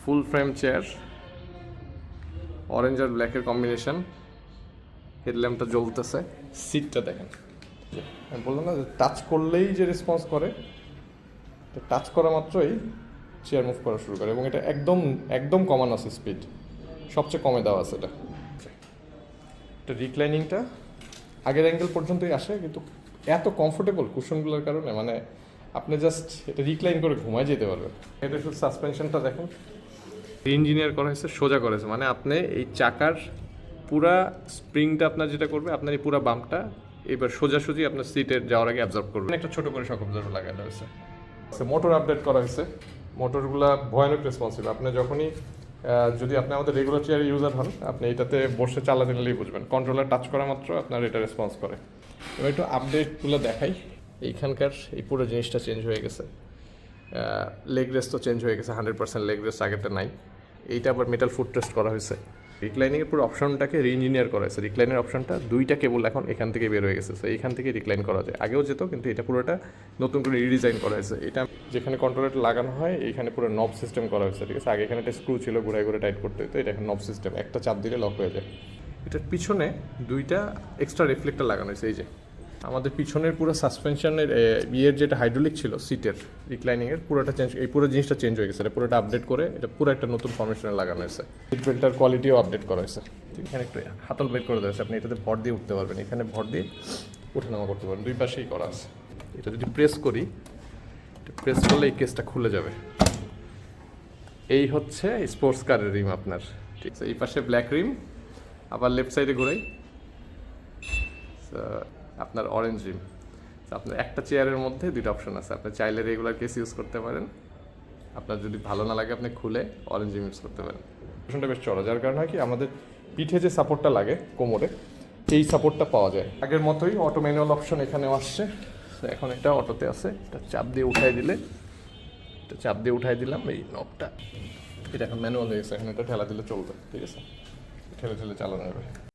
ফুল frame chair, orange আর ব্ল্যাকের combination, হেডল্যাম্পটা জ্বলতেছে, সিটটা দেখেন। আমি বললাম না যে টাচ করলেই যে রেসপন্স করে, টাচ করা মাত্রই চেয়ার মুভ করা শুরু করে, এবং এটা একদম একদম কমানো আছে স্পিড, সবচেয়ে কমে দেওয়া আছে এটা। এটা রিক্লাইনিংটা আগের অ্যাঙ্গেল পর্যন্তই আসে, কিন্তু এত কমফোর্টেবল কুশনগুলোর কারণে মানে আপনি জাস্ট এটা রিক্লাইন করে ঘুমায় যেতে পারবেন। এটা শুধু সাসপেনশনটা দেখেন, ইঞ্জিনিয়ার করা হয়েছে, সোজা করেছে, মানে আপনি এই চাকার পুরা স্প্রিংটা আপনার যেটা করবে, আপনার এই পুরা বাম্পটা এবার সোজাসুজি আপনার সিটে যাওয়ার আগে অ্যাবজর্ব করবে। একটা ছোট করে শক অবজার্ভার লাগানো হয়েছে। মোটর আপডেট করা হয়েছে, মোটরগুলা ভয়ানক রেসপন্সিভ। আপনি যখনই যদি আপনি আমাদের রেগুলার চেয়ার ইউজার হন, আপনি এটাতে বসে চালাতে নিলেই বুঝবেন, কন্ট্রোলার টাচ করা মাত্র আপনার এটা রেসপন্স করে। এবার একটু আপডেটগুলো দেখাই। এইখানকার এই পুরো জিনিসটা চেঞ্জ হয়ে গেছে, লেগ রেস্ট তো চেঞ্জ হয়ে গেছে, 100% লেগ রেস্ট আগেতে নাই। এইটা আবার মেটাল ফুট রেস্ট করা হয়েছে। রিক্লাইনিংয়ের পুরো অপশনটাকে রিইঞ্জিনিয়ার করা হয়েছে। রিক্লাইনের অপশনটা দুইটা কেবল এখন এখান থেকে বের হয়ে গেছে, তো এইখান থেকে রিক্লাইন করা যায়, আগেও যেত, কিন্তু এটা পুরোটা নতুন করে রিডিজাইন করা হয়েছে। এটা যেখানে কন্ট্রোলারটা লাগানো হয় এইখানে পুরো নব সিস্টেম করা হয়েছে, ঠিক আছে। আগে এখানে একটা স্ক্রু ছিল, ঘুরে ঘুরে টাইট করতে হতো, এটা এখন নব সিস্টেম, একটা চাপ দিলে লক হয়ে যায়। এটার পিছনে দুইটা এক্সট্রা রিফ্লেক্টর লাগানো হয়েছে। এই যে আমাদের পিছনের পুরো সাসপেনশনের ইয়ের যেটা হাইড্রোলিক ছিল সিটের রিক্লাইনিংয়ের, পুরোটা চেঞ্জ, এই পুরো জিনিসটা চেঞ্জ হয়ে গেছে, এটা পুরোটা আপডেট করে এটা পুরো একটা নতুন ফরমেশনে লাগানো হয়েছে। সিট বেল্টার কোয়ালিটিও আপডেট করা হয়েছে। এখানে একটু হাতল বের করে দেওয়া হয়েছে, আপনি এটাতে ভর দিয়ে উঠতে পারবেন, এখানে ভর দিয়ে ওঠানামা করতে পারবেন, দুই পাশেই করা আছে। এটা যদি প্রেস করি, প্রেস করলে এই কেসটা খুলে যাবে। এই হচ্ছে স্পোর্টস কারের রিম আপনার, ঠিক আছে। এই পাশে ব্ল্যাক রিম, আবার লেফট সাইডে ঘুরাই আপনার অরেঞ্জ রিম। আপনার একটা চেয়ারের মধ্যে দুইটা অপশন আছে, আপনি চাইলে রেগুলার কেস ইউজ করতে পারেন, আপনার যদি ভালো না লাগে আপনি খুলে অরেঞ্জ রিম ইউজ করতে পারেন। অপশনটা বেশ চড়া, যার কারণে হয় কি আমাদের পিঠে যে সাপোর্টটা লাগে কোমরে, এই সাপোর্টটা পাওয়া যায়। আগের মতোই অটো ম্যানুয়াল অপশন এখানেও আসছে, এখন এটা অটোতে আছে। এটা চাপ দিয়ে উঠাই দিলে, এটা চাপ দিয়ে উঠাই দিলাম এই নবটা, এটা এখন ম্যানুয়াল হয়ে গেছে, এখন এটা ঠেলা দিলে চলবে, ঠিক আছে, ঠেলে ঠেলে চালানো যাবে।